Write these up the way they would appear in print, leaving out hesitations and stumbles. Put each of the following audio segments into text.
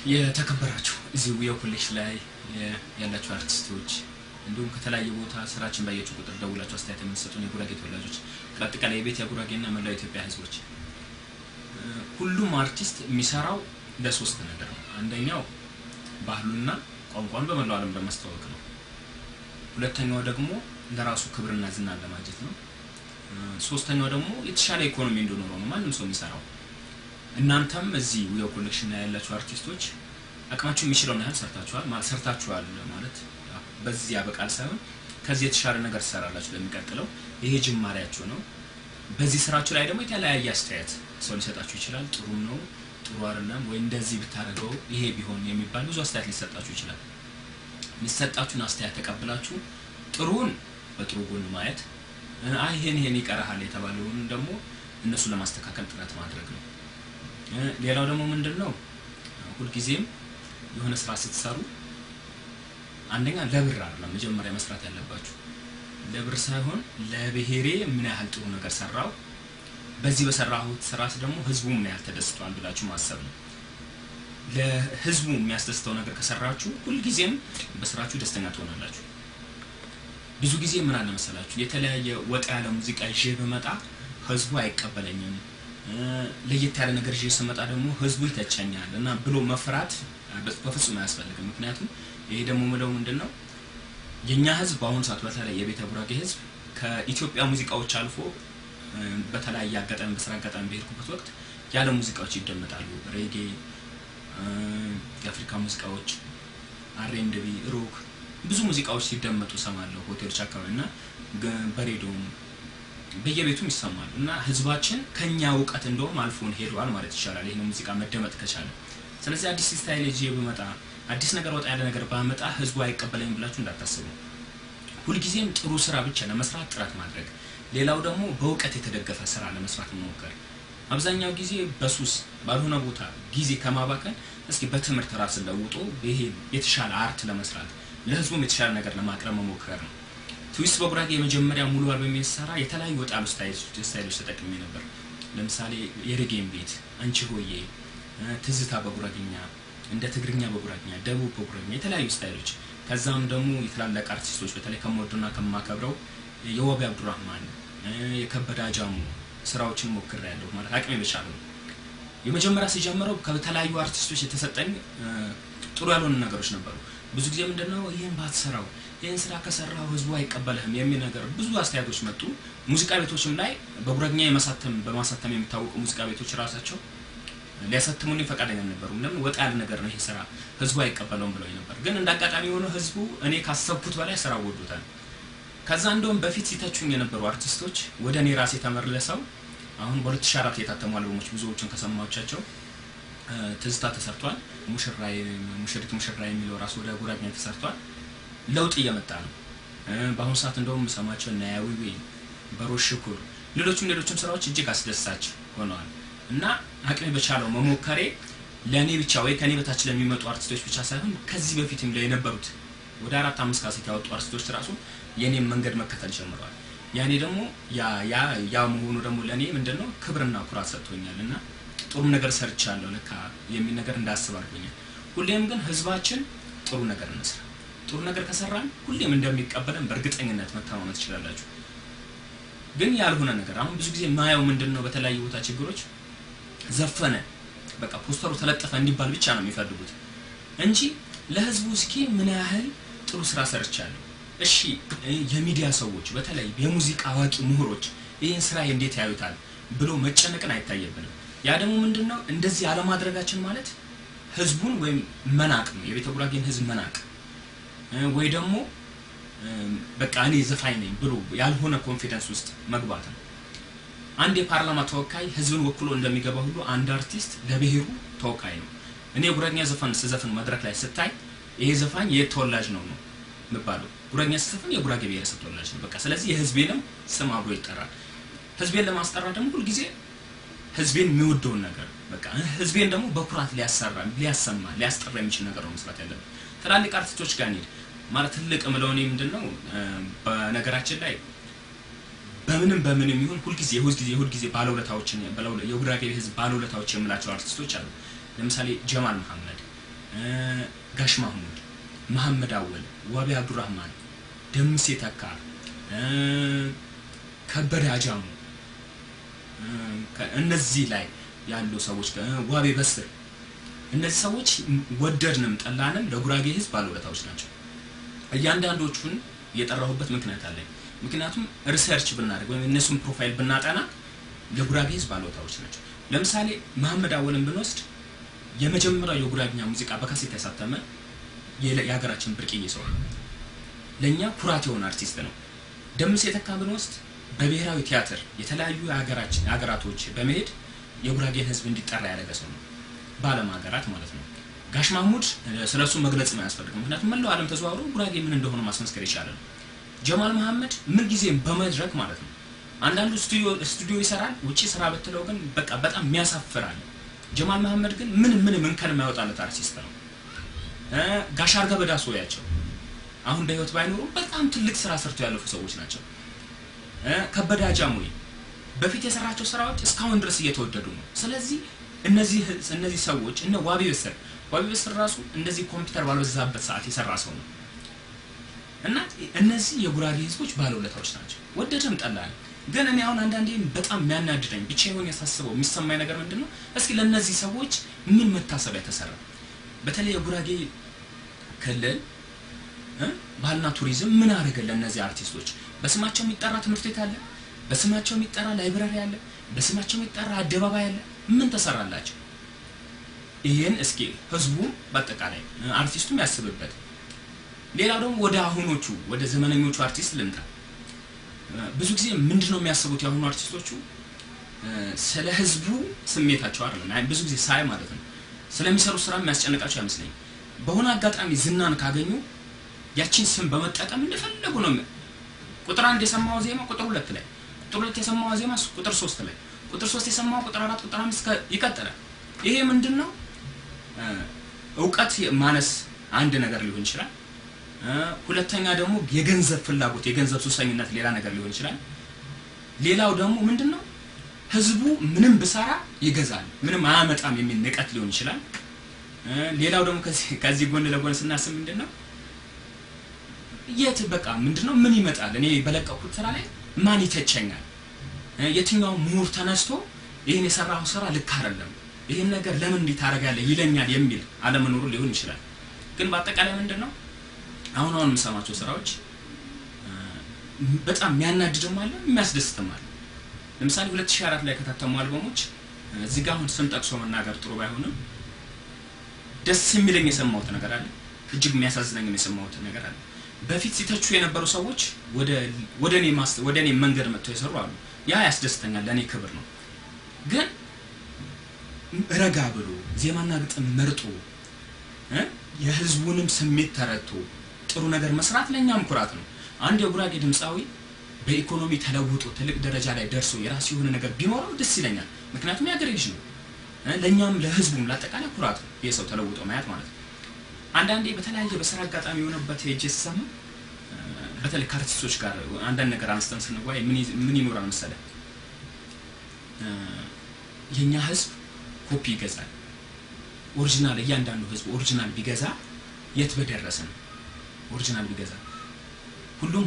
የተከበራችሁ እዚህ ዊዮ ኮሌክሽን ላይ ያላችሁ አርቲስቶች እንዲሁም ከተለያየ ቦታ ስራችን ባያችሁ ቁጥር ደውላችሁ አስተያየት የምትሰጡን የጉራጌ ተወላጆች ለአጠቃላይ የቤት የጉራጌና መላው ኢትዮጵያ ህዝቦች ሁሉም አርቲስት የሚሰራው ለሶስት ነገር ነው። አንደኛው ባህሉና ቋንቋን በመላው ዓለም ለማስተዋወቅ ነው። ሁለተኛው ደግሞ ለራሱ ክብርና ዝና ለማግኘት ነው። ሶስተኛው ደግሞ የተሻለ ኢኮኖሚ እንዲኖረው ነው ማንንም ሰው የሚሰራው። እናንተም እዚህ ዊዮ ኮሌክሽን ላይ ያላችሁ አርቲስቶች አቅማችሁ የሚችለውን ያህል ሰርታችኋል ማለት በዚህ ያበቃል ሳይሆን ከዚህ የተሻለ ነገር ትሰራላችሁ ለሚቀጥለው ይሄ ጅማሬያችሁ ነው። በዚህ ስራችሁ ላይ ደግሞ የተለያየ አስተያየት ሰው ሊሰጣችሁ ይችላል። ጥሩ ነው፣ ጥሩ አይደለም ወይ እንደዚህ ብታረገው ይሄ ቢሆን የሚባል ብዙ አስተያየት ሊሰጣችሁ ይችላል። የሚሰጣችሁን አስተያየት ተቀብላችሁ ጥሩን በጥሩ ጎን ማየት አይ ይሄን ይቀርሃል የተባለውን ደግሞ እነሱ ለማስተካከል ጥረት ማድረግ ነው። ሌላው ደግሞ ምንድነው ሁሉ ጊዜም የሆነ ስራ ስትሰሩ አንደኛ ለብር አይደለም መጀመሪያ መስራት ያለባችሁ። ለብር ሳይሆን ለብሄሬ ምን ያህል ጥሩ ነገር ሰራው በዚህ በሰራሁት ስራስ ደግሞ ህዝቡ ምን ያህል ተደስቷል ብላችሁ ማሰብ ነው። ለህዝቡ የሚያስደስተው ነገር ከሰራችሁ ሁሉ ጊዜም በስራችሁ ደስተኛ ትሆናላችሁ። ብዙ ጊዜ ምን አለ መሰላችሁ የተለያየ ወጣ ያለ ሙዚቃ ይዤ በመጣ ህዝቡ አይቀበለኝም ለየት ያለ ነገር ይዤ ስመጣ ደግሞ ህዝቡ ይተቸኛል እና ብሎ መፍራት በፍጹም አያስፈልግም። ምክንያቱም ይሄ ደግሞ ምለው ምንድነው የኛ ህዝብ በአሁን ሰዓት በተለይ የቤተ ጉራጌ ህዝብ ከኢትዮጵያ ሙዚቃዎች አልፎ በተለያየ አጋጣሚ በስራ አጋጣሚ በሄድኩበት ወቅት ያለ ሙዚቃዎች ይደመጣሉ። ሬጌ፣ የአፍሪካ ሙዚቃዎች፣ አር&ቢ፣ ሮክ ብዙ ሙዚቃዎች ሲደመጡ ሰማለሁ ሆቴሎች አካባቢና በሬዲዮም በየቤቱም ይሰማሉ እና ህዝባችን ከኛ ዕውቀት እንደውም አልፎን ሄዷል ማለት ይቻላል ይሄን ሙዚቃ መደመጥ ከቻለ። ስለዚህ አዲስ ስታይል ይዤ በመጣ አዲስ ነገር ወጣ ያለ ነገር ባመጣ ህዝቡ አይቀበለኝም ብላችሁ እንዳታስቡ። ሁሉ ጊዜም ጥሩ ስራ ብቻ ለመስራት ጥረት ማድረግ፣ ሌላው ደግሞ በእውቀት የተደገፈ ስራ ለመስራት መሞከር። አብዛኛው ጊዜ በሱስ ባልሆነ ቦታ ጊዜ ከማባከን እስኪ በትምህርት ራስን ለውጦ ይሄ የተሻለ አርት ለመስራት ለህዝቡም የተሻለ ነገር ለማቅረብ መሞከር ነው። ትዊስት በጉራጌ የመጀመሪያ ሙሉ አልበም የሚሰራ የተለያዩ ወጣሉ ስታይሎች ተጠቅሜ ነበር። ለምሳሌ የሬጌም ቤት፣ አንቺ ሆዬ፣ ትዝታ በጉራጌኛ፣ እንደ ትግርኛ በጉራጌኛ፣ ደቡብ በጉራጌኛ የተለያዩ ስታይሎች። ከዛም ደግሞ የተላላቀ አርቲስቶች በተለይ ከመወደውና ከማከብረው የወቢ አብዱራህማን፣ የከበዳ ጃሙ ስራዎችን ሞክሬያለሁ ማለት አቅሜ በቻለው። የመጀመሪያ ሲጀምረው ከተለያዩ አርቲስቶች የተሰጠኝ ጥሩ ያልሆኑ ነገሮች ነበሩ። ብዙ ጊዜ ምንድነው ይሄን ባትሰራው ይሄን ስራ ከሰራው ህዝቡ አይቀበልህም የሚል ነገር ብዙ አስተያየቶች መጡ። ሙዚቃ ቤቶችም ላይ በጉራጌኛ በማሳተም የሚታወቁ ሙዚቃ ቤቶች ራሳቸው ሊያሳትሙኝ ፈቃደኛ ነበሩ። ለምን ወጣ ያለ ነገር ነው ይሄ ስራ ህዝቡ አይቀበለውም ብለው ነበር። ግን እንዳጋጣሚ ሆኖ ህዝቡ እኔ ካሰብኩት በላይ ስራ ወዶታል። ከዛ እንደውም በፊት ሲተቹኝ የነበሩ አርቲስቶች ወደ እኔ ራሴ ተመርለሰው አሁን በ2004 የታተሙ አልበሞች ብዙዎችን ከሰማዎቻቸው ትዝታ ተሰርቷል፣ ሙሽሪት ሙሽራይ የሚለው ራስ ወደ ጉራጌኛ ተሰርቷል። ለውጥ እየመጣ ነው። በአሁን ሰዓት እንደውም ሰማቸው ናያዊዊ በሮሽኩር ሌሎችም ስራዎች እጅግ አስደሳች ሆነዋል እና አቅሜ በቻለው መሞከሬ ለኔ ብቻ ወይ ከኔ በታች ለሚመጡ አርቲስቶች ብቻ ሳይሆን ከዚህ በፊትም ላይ የነበሩት ወደ 4-5 ካሴት ያወጡ አርቲስቶች ራሱ የኔን መንገድ መከተል ጀምረዋል። ያኔ ደግሞ ያ መሆኑ ደግሞ ለኔ ምንድነው ክብርና ኩራት ሰጥቶኛልና ጥሩ ነገር ሰርቻለሁ ለካ የሚል ነገር እንዳስብ አድርጎኛል። ሁሌም ግን ህዝባችን ጥሩ ነገር እንስራ። ጥሩ ነገር ከሰራን ሁሌም እንደሚቀበለን በእርግጠኝነት መተማመን ትችላላችሁ። ግን ያልሆነ ነገር አሁን ብዙ ጊዜ ማየው ምንድነው በተለያዩ ቦታ ችግሮች ዘፈነ በቃ ፖስተሩ ተለጠፈ እንዲባል ብቻ ነው የሚፈልጉት እንጂ ለህዝቡ እስኪ ምን ያህል ጥሩ ስራ ሰርቻለሁ እሺ የሚዲያ ሰዎች በተለይ የሙዚቃ አዋቂ ምሁሮች ይሄን ስራ እንዴት ያዩታል ብሎ መጨነቅን አይታየብንም። ያ ደግሞ ምንድነው እንደዚህ ያለ ማድረጋችን ማለት ህዝቡን ወይ መናቅ ነው፣ የቤተ ጉራጌን ህዝብ መናቅ ወይ ደግሞ በቃ እኔ ዘፋኝ ነኝ ብሎ ያልሆነ ኮንፊደንስ ውስጥ መግባት ነው። አንድ የፓርላማ ተወካይ ህዝብን ወክሎ እንደሚገባ ሁሉ አንድ አርቲስት ለብሄሩ ተወካይ ነው። እኔ ጉራጌኛ ዘፈን መድረክ ላይ ስታይ ይሄ ዘፋኝ የተወላጅ ነው መባሉ ጉራጌኛ ዘፈን የጉራጌ ብሄረሰብ ተወላጅ ነው በቃ። ስለዚህ የህዝቤንም ስም አብሮ ይጠራል። ህዝቤን ለማስጠራት ደግሞ ሁሉ ጊዜ ህዝቤን የሚወደው ነገር በቃ ህዝቤን ደግሞ በኩራት ሊያሰማ ሊያስጠራ የሚችል ነገር ነው መስራት ያለበት። ትላልቅ አርቲስቶች ጋር እንሂድ ማለት ትልቅ ምለውኔ ምንድነው በነገራችን ላይ በምንም ይሁን ሁሉ ጊዜ ባለውለታዎችን የጉራጌ ህዝብ ባለውለታዎች የምላቸው አርቲስቶች አሉ። ለምሳሌ ጀማል መሐመድ፣ ጋሽ ማህሙድ መሐመድ አወል ዋቢ አብዱራህማን ደምሴ ተካ ከበደ አጃሙ እነዚህ ላይ ያሉ ሰዎች ዋቢ በስር እነዚህ ሰዎች ወደድንም ጠላንም ለጉራጌ ህዝብ ባለውለታዎች ናቸው እያንዳንዶቹን የጠራሁበት ምክንያት አለ ምክንያቱም ሪሰርች ብናደርግ ወይ እነሱን ፕሮፋይል ብናጠና ለጉራጌ ህዝብ ባለውለታዎች ናቸው ለምሳሌ መሐመድ አወልን ብንወስድ የመጀመሪያው የጉራጌኛ ሙዚቃ በካሴት ያሳተመ የሀገራችን ብርቅዬ ሰው ለኛ ኩራት የሆነ አርቲስት ነው ደምሴ ተካ ብንወስድ በብሔራዊ ቲያትር የተለያዩ ሀገራቶች በመሄድ የጉራጌን ህዝብ እንዲጠራ ያደረገ ሰው ነው ባለም ሀገራት ማለት ነው ጋሽ ማህሙድ ስለሱ መግለጽ ማያስፈልግ ምክንያቱም መላው ዓለም ተዘዋውሮ ጉራጌ ምን እንደሆነ ማስመስከር ይችላል ጀማል መሐመድ ምን ጊዜም በመድረክ ማለት ነው አንዳንዱ ስቱዲዮ ይሰራል ውጪ ስራ በተለው ግን በቃ በጣም የሚያሳፍራል ጀማል መሐመድ ግን ምን እንከን የማይወጣለት አርቲስት ነው ጋሽ አርጋ በዳሶ ያቸው አሁን በህይወት ባይኖሩ በጣም ትልቅ ስራ ሰርተው ያለፉ ሰዎች ናቸው ከበደ አጃሙይ በፊት የሰራቸው ስራዎች እስካሁን ድረስ እየተወደዱ ነው ስለዚህ እነዚህ ሰዎች እነ ዋቢ በስር ራሱ እንደዚህ ኮምፒውተር ባልበዛበት ሰዓት የሰራ ሰው ነው እና እነዚህ የጉራጌ ህዝቦች ባለውለታዎች ናቸው ወደደም ጠላል ግን እኔ አሁን አንዳንዴ በጣም የሚያናድደኝ ብቻዬን ያሳስበው የሚሰማኝ ነገር ምንድነው እስኪ ለነዚህ ሰዎች ምን መታሰቢያ ተሰራ በተለይ የጉራጌ ክልል ባህልና ቱሪዝም ምን አደረገ ለነዚህ አርቲስቶች በስማቸው የሚጠራ ትምህርት ቤት አለ በስማቸው የሚጠራ ላይብራሪ አለ በስማቸው የሚጠራ አደባባይ አለ ምን ተሰራላቸው ይሄን እስኪ ህዝቡ በአጠቃላይ አርቲስቱም ያስብበት ሌላው ደግሞ ወደ አሁኖቹ ወደ ዘመነኞቹ አርቲስት ልምጣ ብዙ ጊዜ ምንድነው የሚያስቡት ያሁኑ አርቲስቶቹ ስለ ህዝቡ ስሜታቸው አይደለም ብዙ ጊዜ ሳይ ማለት ነው ስለሚሰሩ ስራ የሚያስጨንቃቸው አይመስለኝም በሆነ አጋጣሚ ዝናን ካገኙ ያቺን ስም በመጠቀም እንደፈለጉ ነው ቁጥር 1 የሰማው ዜማ ቁጥር 2 ላይ ቁጥር 2 የሰማው ዜማ ቁጥር 3 ላይ ቁጥር 3 የሰማው ቁጥር 4 ቁጥር 5 ይቀጥላል ይሄ ምንድነው ዕውቀት ማነስ አንድ ነገር ሊሆን ይችላል ሁለተኛ ደግሞ የገንዘብ ፍላጎት የገንዘብ ሱሰኝነት ሌላ ነገር ሊሆን ይችላል ሌላው ደግሞ ምንድነው ህዝቡ ምንም በሰራ ይገዛል ምንም አያመጣም የሚል ንቀት ሊሆን ይችላል ሌላው ደግሞ ከዚህ ጎን ለጎን ስናስብ ምንድነው የት በቃ ምንድነው ምን ይመጣል እኔ በለቀቁት ስራ ላይ ማን ይተቸኛል የትኛው ምሁር ተነስቶ ይሄን የሰራው ስራ ልክ አይደለም ይሄን ነገር ለምን እንዲታረጋለህ ይለኛል የሚል አለመኖሩ ሊሆን ይችላል ግን በአጠቃላይ ምንድነው አሁን ሰማቸው ስራዎች በጣም የሚያናድድም አለ የሚያስደስትም አለ ለምሳሌ 2004 ላይ ከታተሙ አልበሞች እዚህ ጋር አሁን ስም ጠቅሶ መናገር ጥሩ ባይሆንም ደስ የሚለኝ የሰማሁት ነገር አለ እጅግ የሚያሳዝነኝ የሰማሁት ነገር አለ በፊት ሲተቹ የነበሩ ሰዎች ወደኔ መንገድ መጥተው ይሰሩ አሉ ያ ያስደስተኛል ለኔ ክብር ነው ግን ረጋ ብሎ ዜማና ግጥም መርጦ የህዝቡንም ስሜት ተረድቶ ጥሩ ነገር መስራት ለኛም ኩራት ነው አንድ የጉራጌ ድምጻዊ በኢኮኖሚ ተለውጦ ትልቅ ደረጃ ላይ ደርሶ የራሱ የሆነ ነገር ቢኖረው ደስ ይለኛል ምክንያቱም ያገሬ ልጅ ነው ለኛም ለህዝቡም ለአጠቃላይ ኩራት ነው የሰው ተለውጦ ማየት ማለት ነው አንዳንዴ በተለያየ በስራ አጋጣሚ የሆነበት የጀሰም በተለይ ከአርቲስቶች ጋር አንዳንድ ነገር አንስተን ስንጓይ ምን ይኖራል መሰለ የኛ ህዝብ ኮፒ ይገዛል ኦሪጂናል እያንዳንዱ ህዝብ ኦሪጂናል ቢገዛ የት በደረሰ ነው ኦሪጂናል ቢገዛ ሁሉም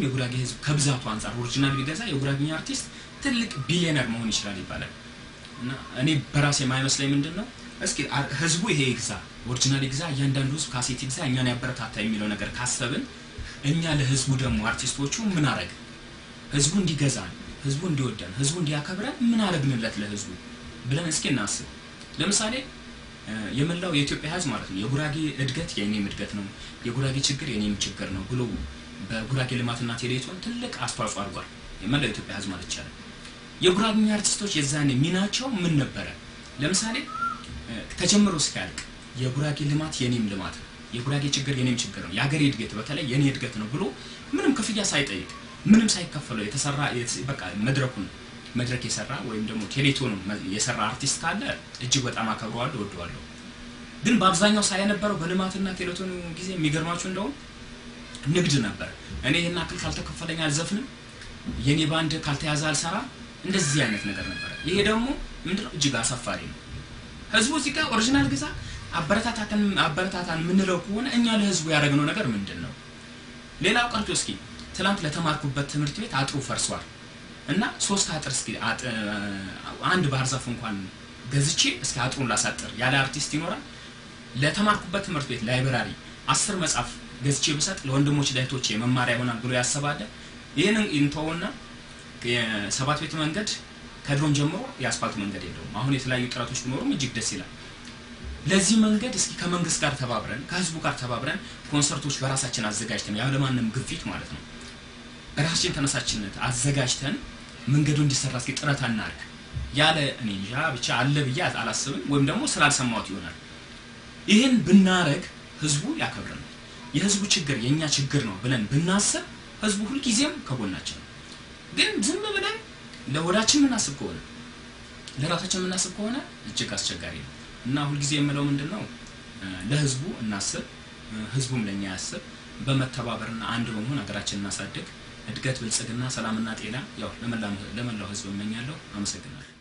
የጉራጌ ህዝብ ከብዛቱ አንፃር ኦሪጂናል ቢገዛ የጉራጌኛ አርቲስት ትልቅ ቢሊየነር መሆን ይችላል ይባላል እና እኔ በራሴ ማይመስለኝ ምንድነው እስኪ ህዝቡ ይሄ ይግዛ ኦሪጂናል ይግዛ እያንዳንዱ ህዝብ ካሴት ይግዛ እኛን ያበረታታ የሚለው ነገር ካሰብን እኛ ለህዝቡ ደግሞ አርቲስቶቹ ምን አረግ ህዝቡ እንዲገዛ ህዝቡ እንዲወደን ህዝቡ እንዲያከብረን ምን አረግንለት ለህዝቡ ብለን እስኪ እናስብ ለምሳሌ የመላው የኢትዮጵያ ህዝብ ማለት ነው የጉራጌ እድገት የኔም እድገት ነው የጉራጌ ችግር የኔም ችግር ነው ብሎ በጉራጌ ልማትና ቴሌቶን ትልቅ አስተዋጽኦ አድርጓል የመላው የኢትዮጵያ ህዝብ ማለት ይችላል የጉራጌኛ አርቲስቶች የዛኔ ሚናቸው ምን ነበር ለምሳሌ ተጀምሮ እስኪያልቅ የጉራጌ ልማት የኔም ልማት የጉራጌ ችግር የኔም ችግር ነው ያገሬ እድገት በተለይ የኔ እድገት ነው ብሎ ምንም ክፍያ ሳይጠይቅ ምንም ሳይከፈለው የተሰራ በቃ መድረክ የሰራ ወይም ደግሞ ቴሌቶን የሰራ አርቲስት ካለ እጅግ በጣም አከብረዋለሁ ወደዋለሁ ግን በአብዛኛው ሳይነበረው በልማትና ቴሌቶን ጊዜ የሚገርማችሁ እንደው ንግድ ነበር እኔ እና አክል ካልተከፈለኝ አልዘፍንም የኔ ባንድ ካልተያዘ አልሰራ እንደዚህ አይነት ነገር ነበር ይሄ ደግሞ ምንድነው እጅግ አሳፋሪ ነው ህዝቡ ሲጋ ኦሪጂናል ግዛ አበረታታን ምንለው ከሆነ እኛ ለህዝቡ ያደረግነው ነገር ምንድነው? ሌላው ቀርቶ እስኪ ትላንት ለተማርኩበት ትምህርት ቤት አጥሩ ፈርሷል እና 3 አጥር እስኪ አንድ ባህር ዛፍ እንኳን ገዝቼ እስኪ አጥሩን ላሳጥር ያለ አርቲስት ይኖራል? ለተማርኩበት ትምህርት ቤት ላይብራሪ 10 መጽሐፍ ገዝቼ ብሰጥ ለወንድሞች ለእህቶቼ መማሪያ ይሆናል ብሎ ያሰባለ? ይሄንን እንተውና የሰባት ቤት መንገድ ከድሮም ጀምሮ የአስፋልት መንገድ የለውም። አሁን የተለያዩ ጥረቶች ቢኖሩም እጅግ ደስ ይላል። ለዚህ መንገድ እስኪ ከመንግስት ጋር ተባብረን ከህዝቡ ጋር ተባብረን ኮንሰርቶች በራሳችን አዘጋጅተን ያለ ማንንም ግፊት ማለት ነው ራሳችን ተነሳችነት አዘጋጅተን መንገዱ እንዲሰራ እስኪ ጥረት እናድርግ። ያለ እኔ እንጃ ብቻ አለ ብዬ አላስብም፣ ወይም ደግሞ ስላልሰማሁት ይሆናል። ይሄን ብናረግ ህዝቡ ያከብረናል። የህዝቡ ችግር የኛ ችግር ነው ብለን ብናስብ ህዝቡ ሁሉ ጊዜም ከጎናችን ነው። ግን ዝም ብለን ለወዳችን ምናስብ ከሆነ ለራሳችን ምናስብ ከሆነ እጅግ አስቸጋሪ ነው እና ሁሉ ጊዜ የምለው ምንድነው ለህዝቡ እናስብ፣ ህዝቡም ለኛ ያስብ። በመተባበርና አንድ በመሆን ሀገራችንን እናሳድግ። እድገት፣ ብልጽግና፣ ሰላምና ጤና ያው ለመላው ህዝብ እመኛለሁ። አመሰግናለሁ።